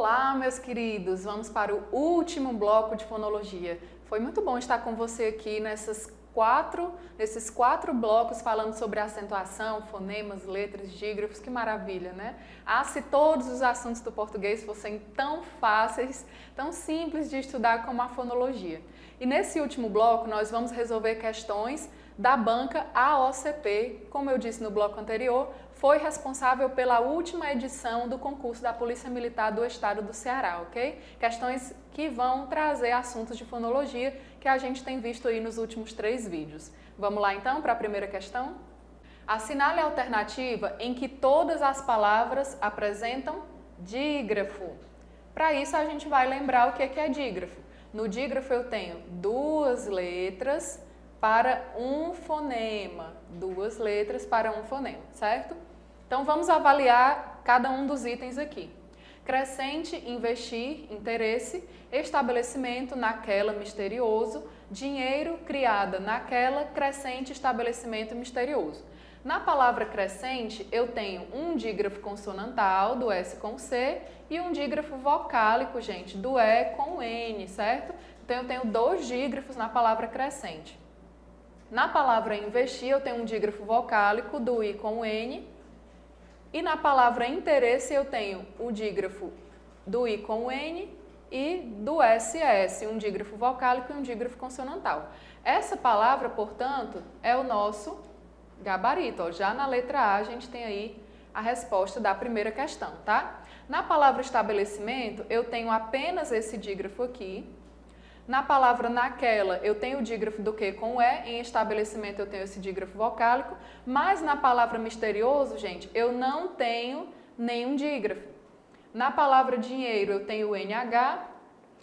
Olá, meus queridos! Vamos para o último bloco de fonologia. Foi muito bom estar com você aqui nesses quatro blocos falando sobre acentuação, fonemas, letras, dígrafos. Que maravilha, né? Ah, se todos os assuntos do português fossem tão fáceis, tão simples de estudar como a fonologia. E nesse último bloco nós vamos resolver questões da banca AOCP, como eu disse no bloco anterior, foi responsável pela última edição do concurso da Polícia Militar do Estado do Ceará, ok? Questões que vão trazer assuntos de fonologia que a gente tem visto aí nos últimos 3 vídeos. Vamos lá então para a primeira questão? Assinale a alternativa em que todas as palavras apresentam dígrafo. Para isso a gente vai lembrar o que é dígrafo. No dígrafo eu tenho 2 letras para um fonema, 2 letras para um fonema, certo? Então vamos avaliar cada um dos itens aqui. Crescente, investir, interesse, estabelecimento, naquela, misterioso, dinheiro, criada, naquela, crescente, estabelecimento, misterioso. Na palavra crescente, eu tenho um dígrafo consonantal, do S com C, e um dígrafo vocálico, gente, do E com N, certo? Então eu tenho 2 dígrafos na palavra crescente. Na palavra investir, eu tenho um dígrafo vocálico do I com o N. E na palavra interesse, eu tenho o dígrafo do I com o N e do SS, um dígrafo vocálico e um dígrafo consonantal. Essa palavra, portanto, é o nosso gabarito. Ó. Já na letra A, a gente tem aí a resposta da primeira questão, tá? Na palavra estabelecimento, eu tenho apenas esse dígrafo aqui. Na palavra naquela, eu tenho o dígrafo do Q com o E, em estabelecimento eu tenho esse dígrafo vocálico, mas na palavra misterioso, gente, eu não tenho nenhum dígrafo. Na palavra dinheiro, eu tenho o NH,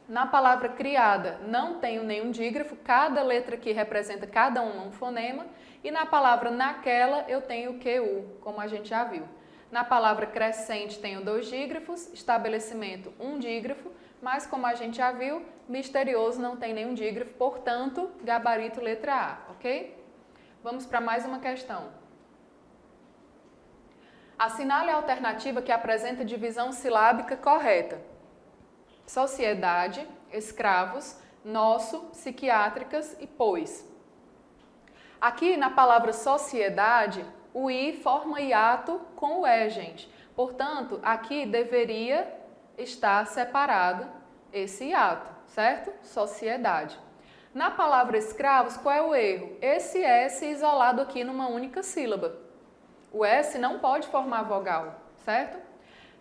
na palavra criada, não tenho nenhum dígrafo, cada letra aqui representa cada um fonema, e na palavra naquela, eu tenho o QU, como a gente já viu. Na palavra crescente, tenho 2 dígrafos, estabelecimento, um dígrafo, mas como a gente já viu, misterioso não tem nenhum dígrafo, portanto, gabarito letra A, ok? Vamos para mais uma questão. Assinale a alternativa que apresenta divisão silábica correta. Sociedade, escravos, nosso, psiquiátricas e pois. Aqui na palavra sociedade, o I forma hiato com o E, gente. Portanto, aqui deveria estar separado esse hiato, certo? Sociedade. Na palavra escravos, qual é o erro? Esse S isolado aqui numa única sílaba. O S não pode formar vogal, certo?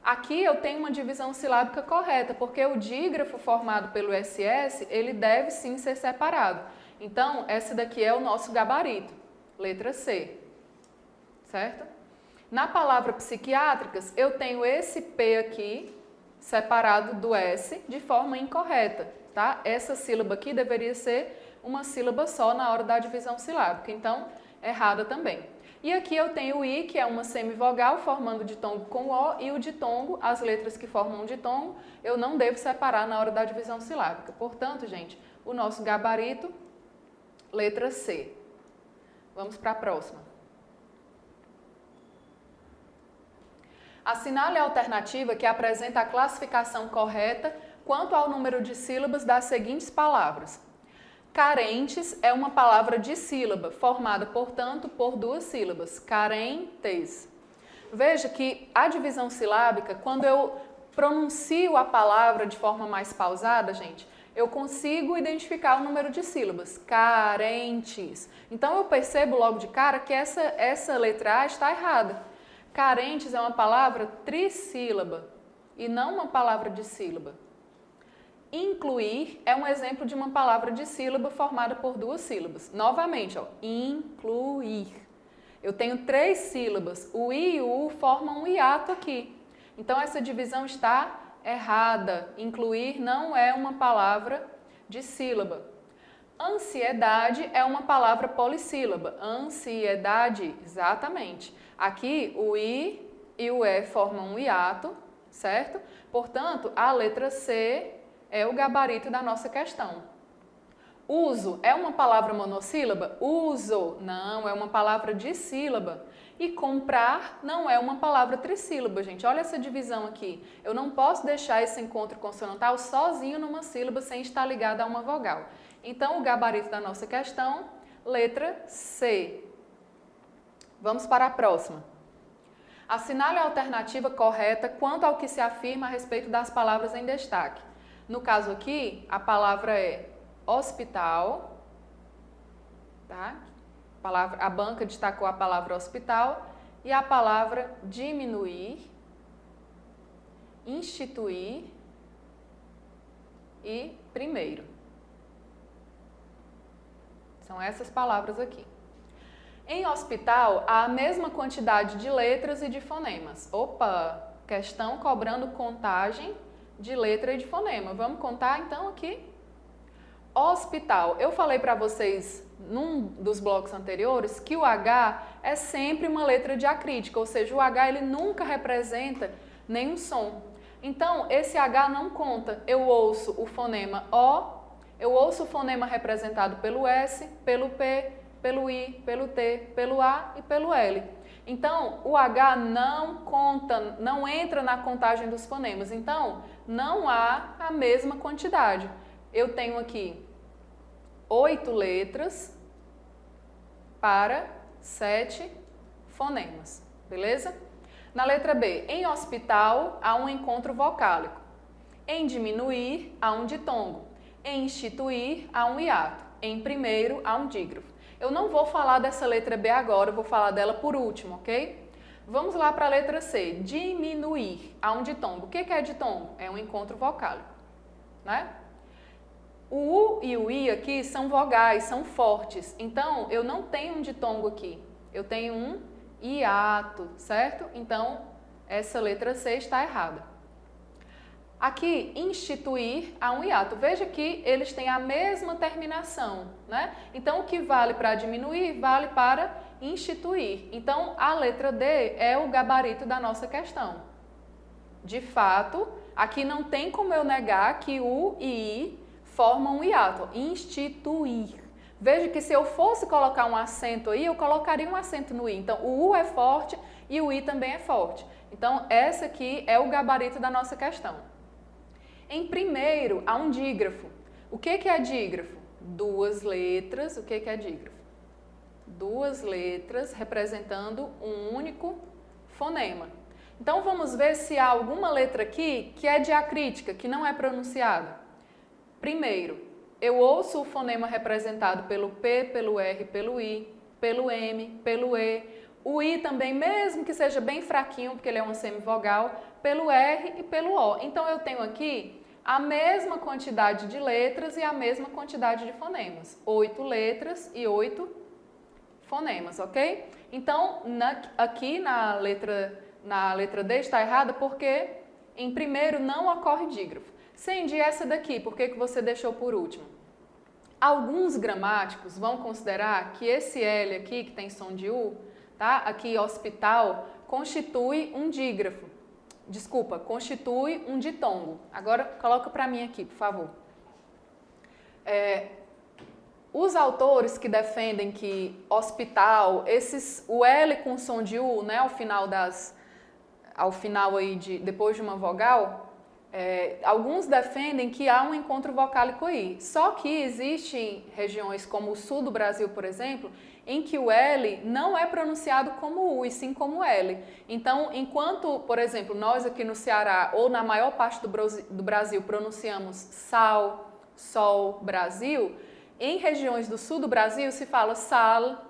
Aqui eu tenho uma divisão silábica correta, porque o dígrafo formado pelo SS, ele deve sim ser separado. Então, esse daqui é o nosso gabarito, letra C, certo? Na palavra psiquiátricas, eu tenho esse P aqui, separado do S, de forma incorreta, tá? Essa sílaba aqui deveria ser uma sílaba só na hora da divisão silábica, então, errada também. E aqui eu tenho o I, que é uma semivogal, formando ditongo com O, e o ditongo, as letras que formam um ditongo, eu não devo separar na hora da divisão silábica. Portanto, gente, o nosso gabarito, letra C. Vamos para a próxima. Assinale a alternativa que apresenta a classificação correta quanto ao número de sílabas das seguintes palavras. Carentes é uma palavra dissílaba, formada, portanto, por 2 sílabas. Carentes. Veja que a divisão silábica, quando eu pronuncio a palavra de forma mais pausada, gente, eu consigo identificar o número de sílabas. Carentes. Então, eu percebo logo de cara que essa letra A está errada. Carentes é uma palavra trissílaba e não uma palavra dissílaba. Incluir é um exemplo de uma palavra dissílaba formada por 2 sílabas. Novamente, ó, incluir. Eu tenho 3 sílabas. O I e o U formam um hiato aqui. Então, essa divisão está errada. Incluir não é uma palavra dissílaba. Ansiedade é uma palavra polissílaba. Ansiedade, exatamente. Aqui o I e o E formam um hiato, certo? Portanto, a letra C é o gabarito da nossa questão. Uso é uma palavra monossílaba? Uso não, é uma palavra dissílaba. E comprar não é uma palavra trissílaba, gente. Olha essa divisão aqui. Eu não posso deixar esse encontro consonantal sozinho numa sílaba sem estar ligado a uma vogal. Então, o gabarito da nossa questão, letra C. Vamos para a próxima. Assinale a alternativa correta quanto ao que se afirma a respeito das palavras em destaque. No caso aqui, a palavra é hospital, tá? A banca destacou a palavra hospital e a palavra diminuir, instituir e primeiro. São essas palavras aqui. Em hospital, há a mesma quantidade de letras e de fonemas. Opa! Questão cobrando contagem de letra e de fonema. Vamos contar então aqui? Hospital. Eu falei para vocês num dos blocos anteriores que o H é sempre uma letra diacrítica, ou seja, o H ele nunca representa nenhum som. Então, esse H não conta. Eu ouço o fonema O, eu ouço o fonema representado pelo S, pelo P, pelo I, pelo T, pelo A e pelo L. Então, o H não conta, não entra na contagem dos fonemas. Então, não há a mesma quantidade. Eu tenho aqui 8 letras para 7 fonemas, beleza? Na letra B, em hospital há um encontro vocálico. Em diminuir há um ditongo. Em instituir há um hiato. Em primeiro há um dígrafo. Eu não vou falar dessa letra B agora, eu vou falar dela por último, ok? Vamos lá para a letra C. Diminuir há um ditongo. O que é ditongo? É um encontro vocálico, né? O U e o I aqui são vogais, são fortes. Então, eu não tenho um ditongo aqui. Eu tenho um hiato, certo? Então, essa letra C está errada. Aqui, instituir há um hiato. Veja que eles têm a mesma terminação, né? Então, o que vale para diminuir, vale para instituir. Então, a letra D é o gabarito da nossa questão. De fato, aqui não tem como eu negar que U e I formam um hiato, instituir. Veja que se eu fosse colocar um acento aí, eu colocaria um acento no I. Então, o U é forte e o I também é forte. Então, essa aqui é o gabarito da nossa questão. Em primeiro, há um dígrafo. O que é dígrafo? Duas letras. O que é dígrafo? Duas letras representando um único fonema. Então, vamos ver se há alguma letra aqui que é diacrítica, que não é pronunciada. Primeiro, eu ouço o fonema representado pelo P, pelo R, pelo I, pelo M, pelo E. O I também, mesmo que seja bem fraquinho, porque ele é uma semivogal, pelo R e pelo O. Então, eu tenho aqui a mesma quantidade de letras e a mesma quantidade de fonemas. 8 letras e 8 fonemas, ok? Então, aqui na letra D está errada porque, em primeiro, não ocorre dígrafo. Sandy, essa daqui, por que você deixou por último? Alguns gramáticos vão considerar que esse L aqui, que tem som de U, tá? Aqui, hospital, constitui um dígrafo. Desculpa, constitui um ditongo. Agora, coloca para mim aqui, por favor. Os autores que defendem que hospital, o L com som de U, né, ao final aí depois de uma vogal, alguns defendem que há um encontro vocálico aí. Só que existem regiões como o sul do Brasil, por exemplo, em que o L não é pronunciado como U, e sim como L. Então, enquanto, por exemplo, nós aqui no Ceará ou na maior parte do Brasil pronunciamos sal, sol, Brasil, em regiões do sul do Brasil se fala sal,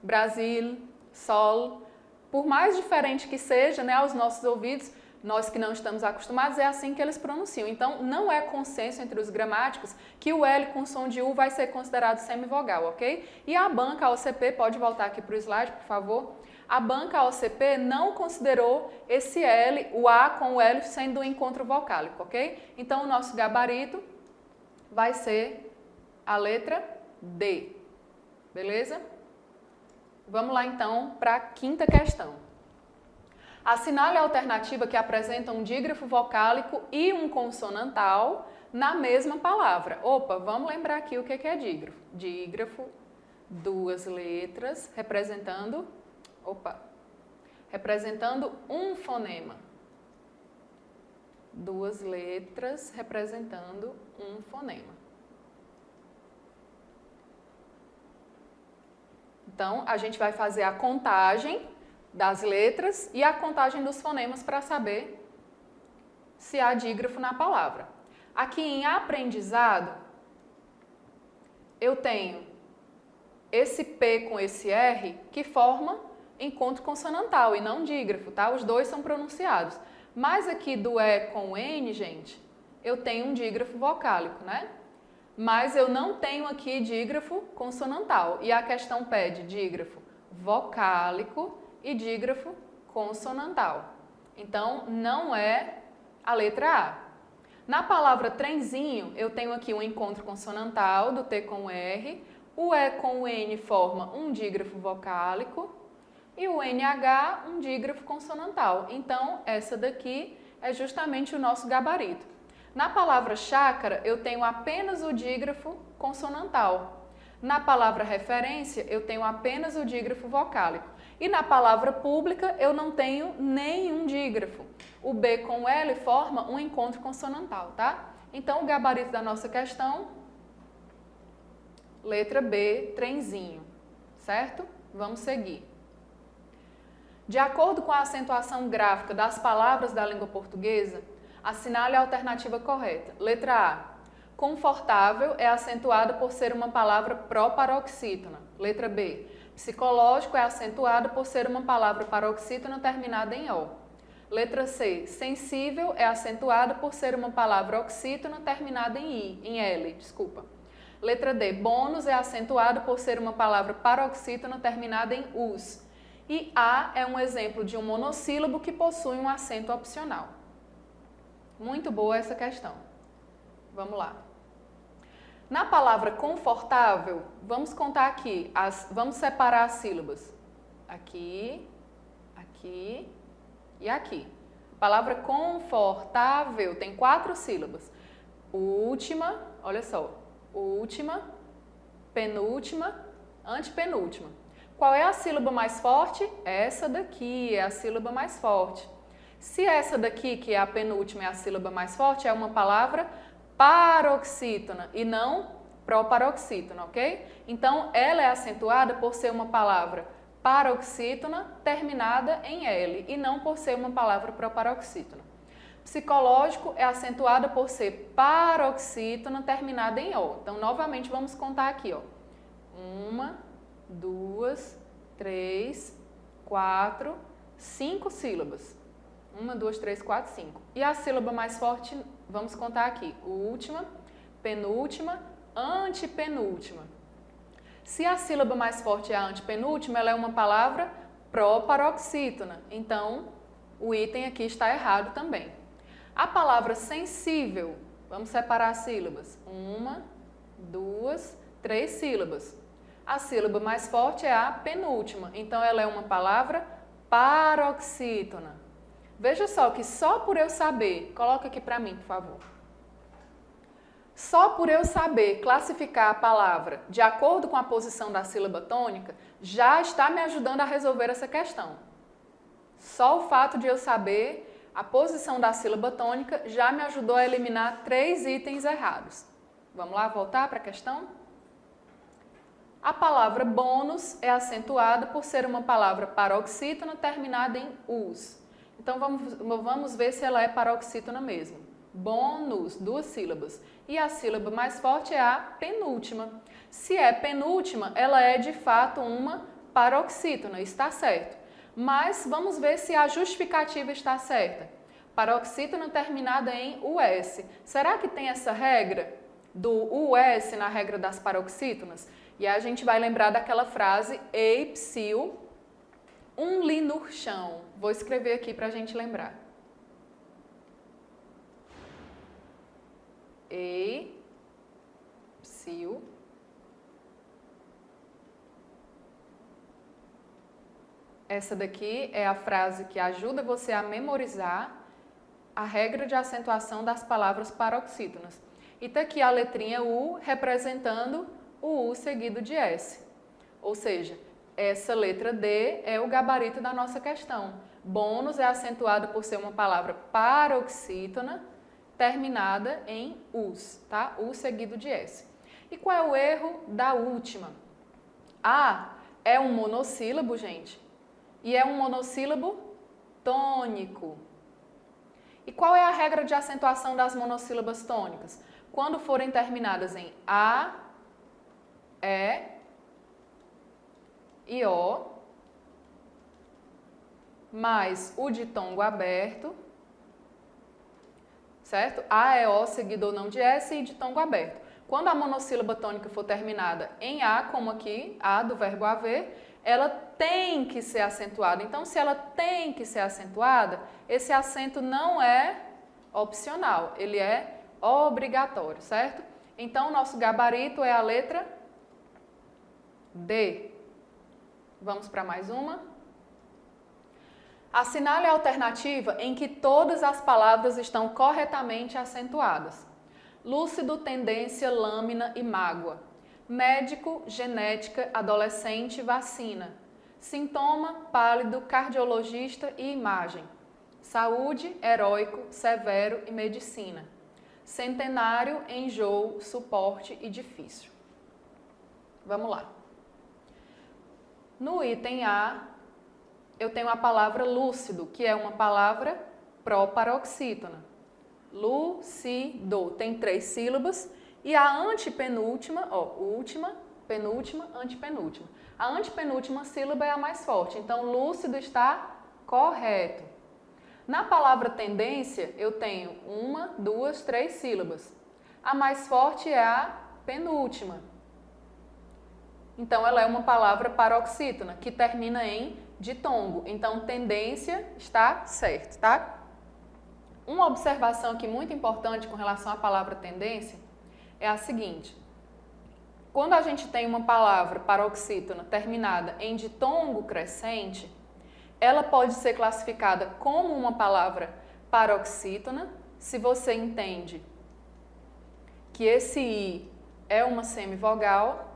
Brasil, sol. Por mais diferente que seja, né, aos nossos ouvidos, nós que não estamos acostumados, é assim que eles pronunciam. Então, não é consenso entre os gramáticos que o L com som de U vai ser considerado semivogal, ok? E a banca, a OCP, pode voltar aqui para o slide, por favor. A banca, a OCP, não considerou esse L, o A com o L, sendo um encontro vocálico, ok? Então, o nosso gabarito vai ser a letra D, beleza? Vamos lá, então, para a quinta questão. Assinale a alternativa que apresenta um dígrafo vocálico e um consonantal na mesma palavra. Opa, vamos lembrar aqui o que é dígrafo. Dígrafo, duas letras representando um fonema. Duas letras representando um fonema. Então, a gente vai fazer a contagem das letras e a contagem dos fonemas para saber se há dígrafo na palavra. Aqui em aprendizado, eu tenho esse P com esse R que forma encontro consonantal e não dígrafo, tá? Os dois são pronunciados. Mas aqui do E com o N, gente, eu tenho um dígrafo vocálico, né? Mas eu não tenho aqui dígrafo consonantal. E a questão pede dígrafo vocálico e dígrafo consonantal. Então, não é a letra A. Na palavra trenzinho, eu tenho aqui um encontro consonantal do T com o R, o E com o N forma um dígrafo vocálico e o NH um dígrafo consonantal. Então, essa daqui é justamente o nosso gabarito. Na palavra chácara, eu tenho apenas o dígrafo consonantal. Na palavra referência, eu tenho apenas o dígrafo vocálico. E na palavra pública, eu não tenho nenhum dígrafo. O B com o L forma um encontro consonantal, tá? Então, o gabarito da nossa questão, letra B, trenzinho, certo? Vamos seguir. De acordo com a acentuação gráfica das palavras da língua portuguesa, assinale a alternativa correta. Letra A. Confortável é acentuado por ser uma palavra pró-paroxítona. Letra B. Psicológico é acentuado por ser uma palavra paroxítona terminada em O. Letra C. Sensível é acentuado por ser uma palavra oxítona terminada em L. Letra D. Bônus é acentuado por ser uma palavra paroxítona terminada em us. E A é um exemplo de um monossílabo que possui um acento opcional. Muito boa essa questão. Vamos lá. Na palavra confortável, vamos contar aqui, vamos separar as sílabas. Aqui, aqui e aqui. A palavra confortável tem 4 sílabas. Última, olha só, última, penúltima, antepenúltima. Qual é a sílaba mais forte? Essa daqui é a sílaba mais forte. Se essa daqui, que é a penúltima, é a sílaba mais forte, é uma palavra paroxítona e não proparoxítona, ok? Então, ela é acentuada por ser uma palavra paroxítona terminada em L e não por ser uma palavra proparoxítona. Psicológico é acentuada por ser paroxítona terminada em O. Então, novamente, vamos contar aqui, ó. 1, 2, 3, 4, 5 sílabas. 1, 2, 3, 4, 5. E a sílaba mais forte, vamos contar aqui. Última, penúltima, antepenúltima. Se a sílaba mais forte é a antepenúltima, ela é uma palavra proparoxítona. Então, o item aqui está errado também. A palavra sensível, vamos separar as sílabas. 1, 2, 3 sílabas. A sílaba mais forte é a penúltima. Então, ela é uma palavra paroxítona. Veja só que só por eu saber, coloca aqui para mim, por favor. Só por eu saber classificar a palavra de acordo com a posição da sílaba tônica, já está me ajudando a resolver essa questão. Só o fato de eu saber a posição da sílaba tônica já me ajudou a eliminar 3 itens errados. Vamos lá, voltar para a questão? A palavra bônus é acentuada por ser uma palavra paroxítona terminada em us. Então, vamos ver se ela é paroxítona mesmo. Bônus, 2 sílabas. E a sílaba mais forte é a penúltima. Se é penúltima, ela é de fato uma paroxítona, está certo. Mas vamos ver se a justificativa está certa. Paroxítona terminada em US. Será que tem essa regra do US na regra das paroxítonas? E a gente vai lembrar daquela frase ei psil li no chão. Vou escrever aqui para a gente lembrar. Ei psil Essa daqui é a frase que ajuda você a memorizar a regra de acentuação das palavras paroxítonas. E tá aqui a letrinha U representando o U seguido de S. Ou seja, essa letra D é o gabarito da nossa questão. Bônus é acentuado por ser uma palavra paroxítona terminada em US, tá? U seguido de S. E qual é o erro da última? A é um monossílabo, gente, e é um monossílabo tônico. E qual é a regra de acentuação das monossílabas tônicas? Quando forem terminadas em A, E e O, mais o ditongo aberto, certo? A, E, O seguido ou não de S e ditongo aberto. Quando a monossílaba tônica for terminada em A, como aqui, A do verbo haver, ela tem que ser acentuada. Então, se ela tem que ser acentuada, esse acento não é opcional, ele é obrigatório, certo? Então, o nosso gabarito é a letra D. Vamos para mais uma. Assinale a alternativa em que todas as palavras estão corretamente acentuadas. Lúcido, tendência, lâmina e mágoa. Médico, genética, adolescente, vacina. Sintoma, pálido, cardiologista e imagem. Saúde, heróico, severo e medicina. Centenário, enjoo, suporte e difícil. Vamos lá. No item A, eu tenho a palavra lúcido, que é uma palavra proparoxítona. Lúcido, tem 3 sílabas. E a antepenúltima, última, penúltima, antepenúltima. A antepenúltima sílaba é a mais forte, então lúcido está correto. Na palavra tendência, eu tenho 1, 2, 3 sílabas. A mais forte é a penúltima. Então, ela é uma palavra paroxítona, que termina em ditongo. Então, tendência está certo, tá? Uma observação aqui muito importante com relação à palavra tendência é a seguinte. Quando a gente tem uma palavra paroxítona terminada em ditongo crescente, ela pode ser classificada como uma palavra paroxítona, se você entende que esse I é uma semivogal,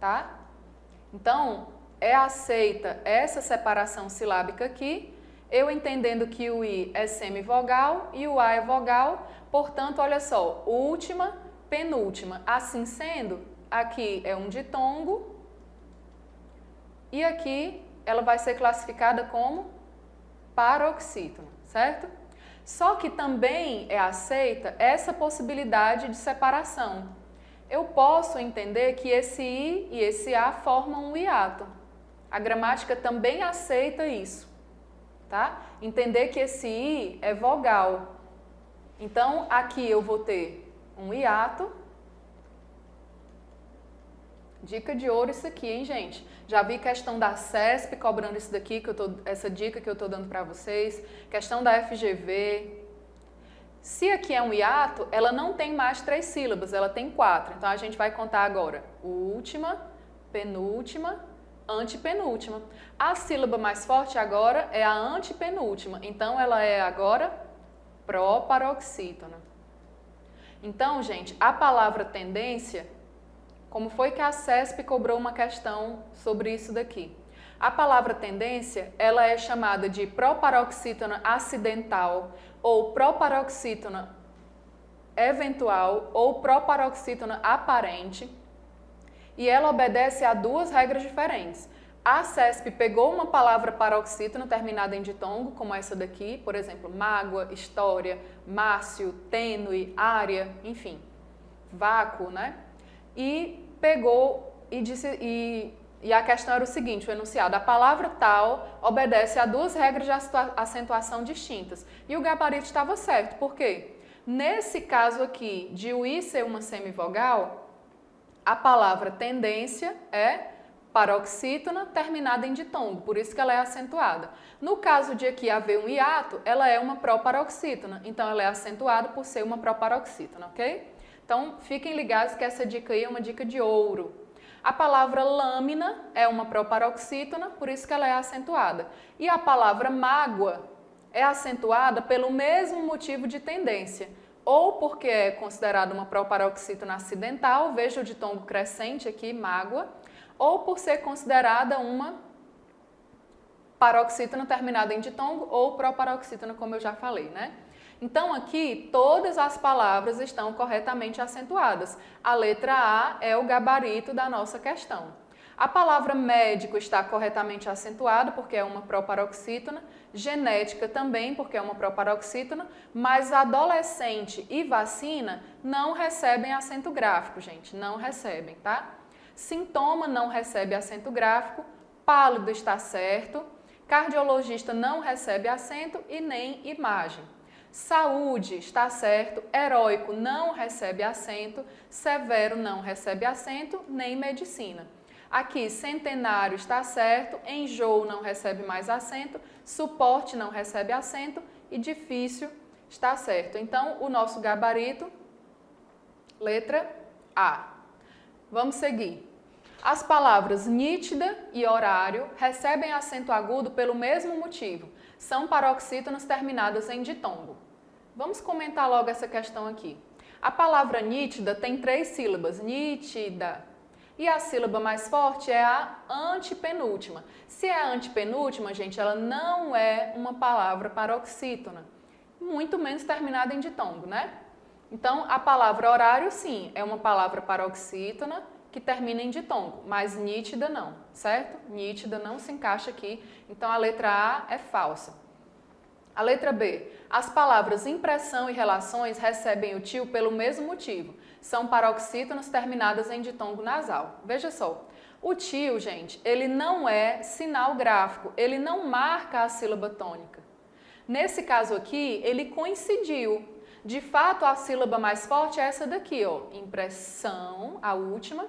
tá? Então, é aceita essa separação silábica aqui, eu entendendo que o I é semivogal e o A é vogal, portanto, olha só, última, penúltima. Assim sendo, aqui é um ditongo e aqui ela vai ser classificada como paroxítona, certo? Só que também é aceita essa possibilidade de separação. Eu posso entender que esse I e esse A formam um hiato. A gramática também aceita isso, tá? Entender que esse I é vogal. Então, aqui eu vou ter um hiato. Dica de ouro isso aqui, hein, gente? Já vi questão da CESP cobrando isso daqui, essa dica que eu tô dando para vocês. Questão da FGV. Se aqui é um hiato, ela não tem mais 3 sílabas, ela tem 4. Então, a gente vai contar agora última, penúltima, antepenúltima. A sílaba mais forte agora é a antepenúltima. Então, ela é agora proparoxítona. Então, gente, a palavra tendência, como foi que a CESP cobrou uma questão sobre isso daqui? A palavra tendência, ela é chamada de proparoxítona acidental ou proparoxítona eventual ou proparoxítona aparente, e ela obedece a 2 regras diferentes. A CESP pegou uma palavra paroxítona terminada em ditongo, como essa daqui, por exemplo, mágoa, história, Márcio, tênue, área, enfim, vácuo, né? E pegou e disse, e a questão era o seguinte, o enunciado, a palavra tal obedece a 2 regras de acentuação distintas. E o gabarito estava certo, por quê? Nesse caso aqui, de o I ser uma semivogal, a palavra tendência é paroxítona terminada em ditongo, por isso que ela é acentuada. No caso de aqui haver um hiato, ela é uma proparoxítona, então ela é acentuada por ser uma proparoxítona, ok? Então, fiquem ligados que essa dica aí é uma dica de ouro. A palavra lâmina é uma proparoxítona, por isso que ela é acentuada. E a palavra mágoa é acentuada pelo mesmo motivo de tendência, ou porque é considerada uma proparoxítona acidental, veja o ditongo crescente aqui, mágoa, ou por ser considerada uma paroxítona terminada em ditongo ou proparoxítona, como eu já falei, né? Então, aqui, todas as palavras estão corretamente acentuadas. A letra A é o gabarito da nossa questão. A palavra médico está corretamente acentuada, porque é uma proparoxítona. Genética também, porque é uma proparoxítona. Mas adolescente e vacina não recebem acento gráfico, gente. Não recebem, tá? Sintoma não recebe acento gráfico. Pálido está certo. Cardiologista não recebe acento e nem imagem. Saúde está certo, heróico não recebe acento, severo não recebe acento, nem medicina. Aqui, centenário está certo, enjoo não recebe mais acento, suporte não recebe acento e difícil está certo. Então, o nosso gabarito, letra A. Vamos seguir. As palavras nítida e horário recebem acento agudo pelo mesmo motivo. São paroxítonas terminadas em ditongo. Vamos comentar logo essa questão aqui. A palavra nítida tem 3 sílabas, nítida. E a sílaba mais forte é a antepenúltima. Se é a antepenúltima, gente, ela não é uma palavra paroxítona, muito menos terminada em ditongo, né? Então, a palavra horário, sim, é uma palavra paroxítona que termina em ditongo, mas nítida não, certo? Nítida não se encaixa aqui, então a letra A é falsa. A letra B, as palavras impressão e relações recebem o tio pelo mesmo motivo, são paroxítonas terminadas em ditongo nasal. Veja só, o tio, gente, ele não é sinal gráfico, ele não marca a sílaba tônica. Nesse caso aqui, ele coincidiu. De fato, a sílaba mais forte é essa daqui, ó, impressão, a última,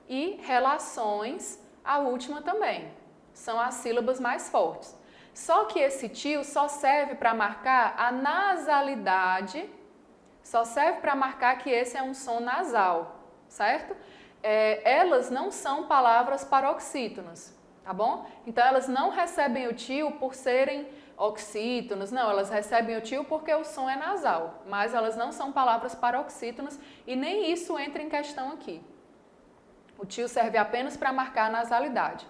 e relações, a última também. São as sílabas mais fortes. Só que esse tio só serve para marcar a nasalidade, só serve para marcar que esse é um som nasal, certo? Elas não são palavras paroxítonas, tá bom? Então, elas não recebem o tio por serem oxítonas, não, elas recebem o tio porque o som é nasal, mas elas não são palavras paroxítonas e nem isso entra em questão aqui. O tio serve apenas para marcar a nasalidade.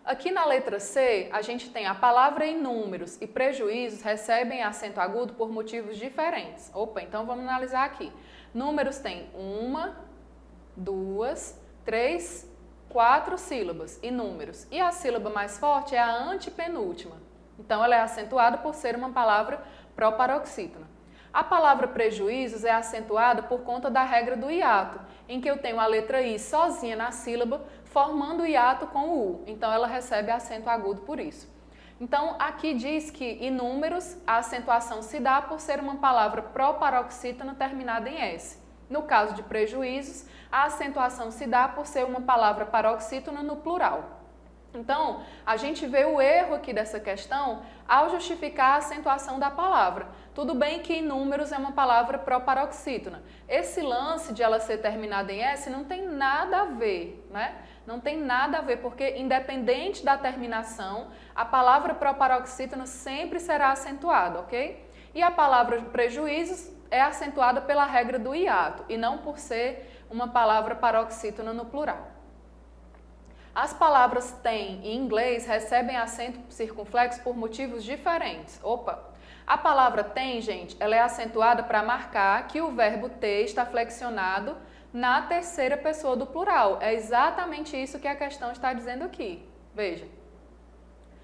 Aqui na letra C, a gente tem a palavra em números e prejuízos recebem acento agudo por motivos diferentes. Opa, então vamos analisar aqui. Números tem 1, 2, 3, 4 sílabas e números. E a sílaba mais forte é a antepenúltima. Então, ela é acentuada por ser uma palavra proparoxítona. A palavra prejuízos é acentuada por conta da regra do hiato, em que eu tenho a letra I sozinha na sílaba, formando o hiato com o U. Então, ela recebe acento agudo por isso. Então, aqui diz que em números, a acentuação se dá por ser uma palavra proparoxítona terminada em S. No caso de prejuízos, a acentuação se dá por ser uma palavra paroxítona no plural. Então, a gente vê o erro aqui dessa questão ao justificar a acentuação da palavra. Tudo bem que em números é uma palavra proparoxítona. Esse lance de ela ser terminada em S não tem nada a ver, né? Não tem nada a ver, porque independente da terminação, a palavra proparoxítona sempre será acentuada, ok? E a palavra prejuízos é acentuada pela regra do hiato e não por ser uma palavra paroxítona no plural. As palavras tem em inglês recebem acento circunflexo por motivos diferentes. Opa! A palavra tem, gente, ela é acentuada para marcar que o verbo ter está flexionado na terceira pessoa do plural. É exatamente isso que a questão está dizendo aqui. Veja.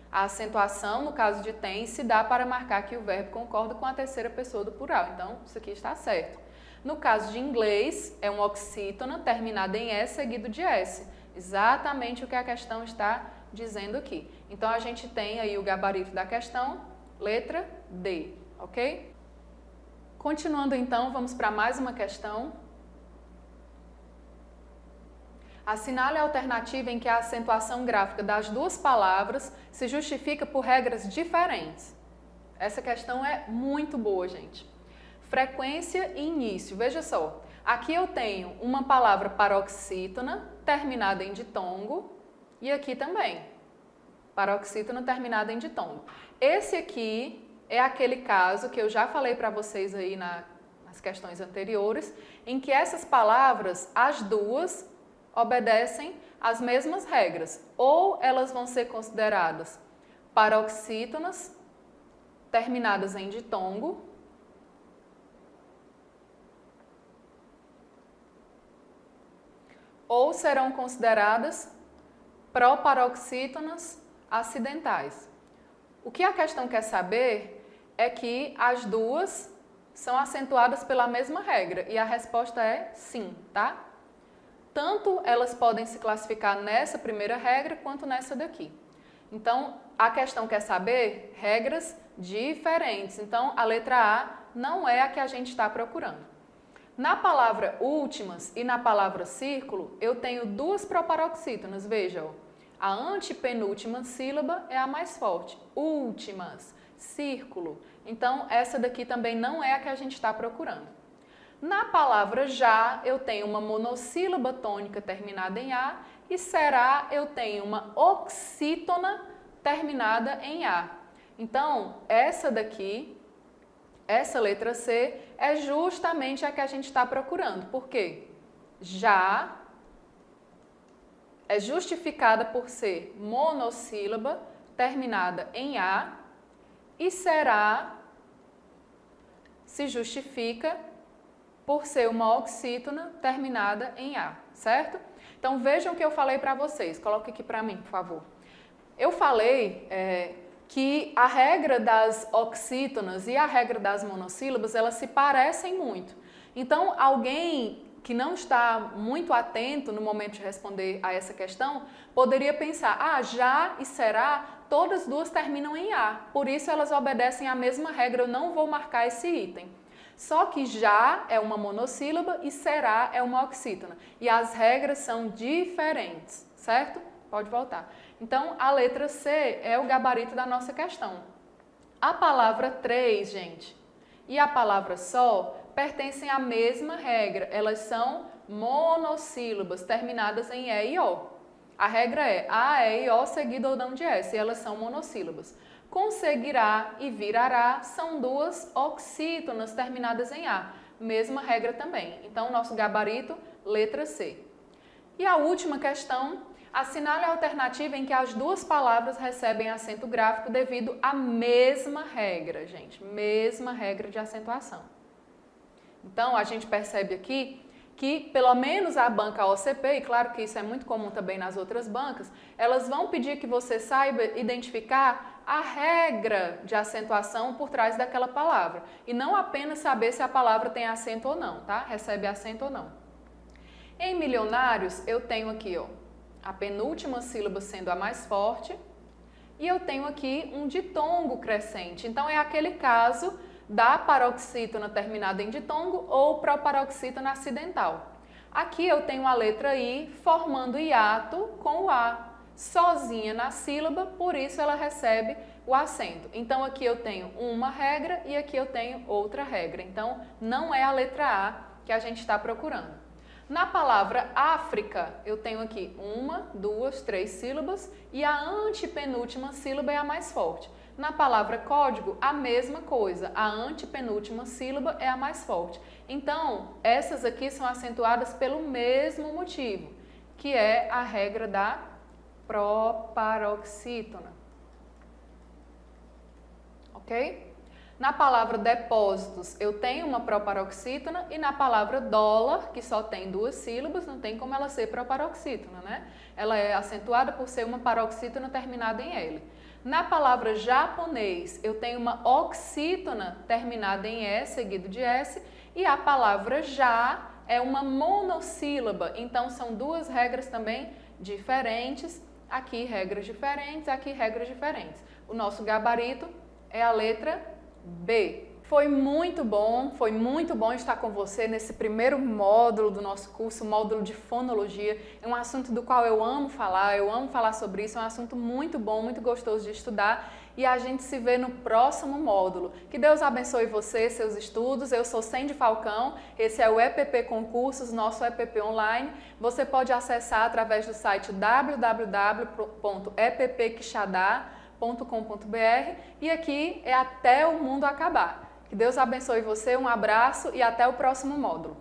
A acentuação, no caso de tem, se dá para marcar que o verbo concorda com a terceira pessoa do plural. Então, isso aqui está certo. No caso de inglês, é um oxítona terminada em S seguido de S. Exatamente o que a questão está dizendo aqui. Então, a gente tem aí o gabarito da questão, letra D, ok? Continuando então, vamos para mais uma questão. Assinale a alternativa em que a acentuação gráfica das duas palavras se justifica por regras diferentes. Essa questão é muito boa, gente. Frequência e início. Veja só, aqui eu tenho uma palavra paroxítona terminada em ditongo e aqui também, paroxítona terminada em ditongo. Esse aqui é aquele caso que eu já falei para vocês aí na as questões anteriores, em que essas palavras, as duas, obedecem às mesmas regras. Ou elas vão ser consideradas paroxítonas, terminadas em ditongo, ou serão consideradas proparoxítonas acidentais. O que a questão quer saber é que as duas são acentuadas pela mesma regra, e a resposta é sim, tá? Tanto elas podem se classificar nessa primeira regra quanto nessa daqui. Então, a questão quer saber regras diferentes. Então, a letra A não é a que a gente está procurando. Na palavra últimas e na palavra círculo, eu tenho duas proparoxítonas, veja, ó. A antepenúltima sílaba é a mais forte, últimas, círculo. Então, essa daqui também não é a que a gente está procurando. Na palavra já, eu tenho uma monossílaba tônica terminada em A e será eu tenho uma oxítona terminada em A. Então, essa daqui, essa letra C, é justamente a que a gente está procurando. Por quê? Já é justificada por ser monossílaba terminada em A e será se justifica por ser uma oxítona terminada em A, certo? Então vejam o que eu falei para vocês, coloque aqui para mim, por favor. Eu falei que a regra das oxítonas e a regra das monossílabas, elas se parecem muito. Então alguém que não está muito atento no momento de responder a essa questão, poderia pensar, já e será, todas duas terminam em A, por isso elas obedecem à mesma regra, eu não vou marcar esse item. Só que já é uma monossílaba e será é uma oxítona, e as regras são diferentes, certo? Pode voltar. Então, a letra C é o gabarito da nossa questão. A palavra 3, gente, e a palavra só pertencem à mesma regra. Elas são monossílabas terminadas em E e O. A regra é A, E e O seguido ou não de S, e elas são monossílabas. Conseguirá e virará são duas oxítonas terminadas em A. Mesma regra também. Então, nosso gabarito, letra C. E a última questão, assinale a alternativa em que as duas palavras recebem acento gráfico devido à mesma regra, gente. Mesma regra de acentuação. Então, a gente percebe aqui que, pelo menos a banca OCP, e claro que isso é muito comum também nas outras bancas, elas vão pedir que você saiba identificar a regra de acentuação por trás daquela palavra. E não apenas saber se a palavra tem acento ou não, tá? Recebe acento ou não. Em milionários, eu tenho aqui, ó, a penúltima sílaba sendo a mais forte, e eu tenho aqui um ditongo crescente. Então, é aquele caso da paroxítona terminada em ditongo ou proparoxítona acidental. Aqui eu tenho a letra I formando hiato com o A, sozinha na sílaba, por isso ela recebe o acento. Então, aqui eu tenho uma regra e aqui eu tenho outra regra. Então, não é a letra A que a gente está procurando. Na palavra África, eu tenho aqui 1, 2, 3 sílabas e a antepenúltima sílaba é a mais forte. Na palavra código, a mesma coisa, a antepenúltima sílaba é a mais forte. Então, essas aqui são acentuadas pelo mesmo motivo, que é a regra da proparoxítona. Ok? Na palavra depósitos, eu tenho uma proparoxítona e na palavra dólar, que só tem 2 sílabas, não tem como ela ser proparoxítona, né? Ela é acentuada por ser uma paroxítona terminada em L. Na palavra japonês, eu tenho uma oxítona terminada em E, seguido de S, e a palavra já é uma monossílaba, então são 2 regras também diferentes, aqui regras diferentes, aqui regras diferentes. O nosso gabarito é a letra B. Foi muito bom estar com você nesse primeiro módulo do nosso curso, o módulo de fonologia. É um assunto do qual eu amo falar sobre isso, é um assunto muito bom, muito gostoso de estudar e a gente se vê no próximo módulo. Que Deus abençoe você, seus estudos. Eu sou Sandy Falcão, esse é o EPP Concursos, nosso EPP online. Você pode acessar através do site www.eppquixadá.com.br e aqui é até o mundo acabar. Que Deus abençoe você, um abraço e até o próximo módulo.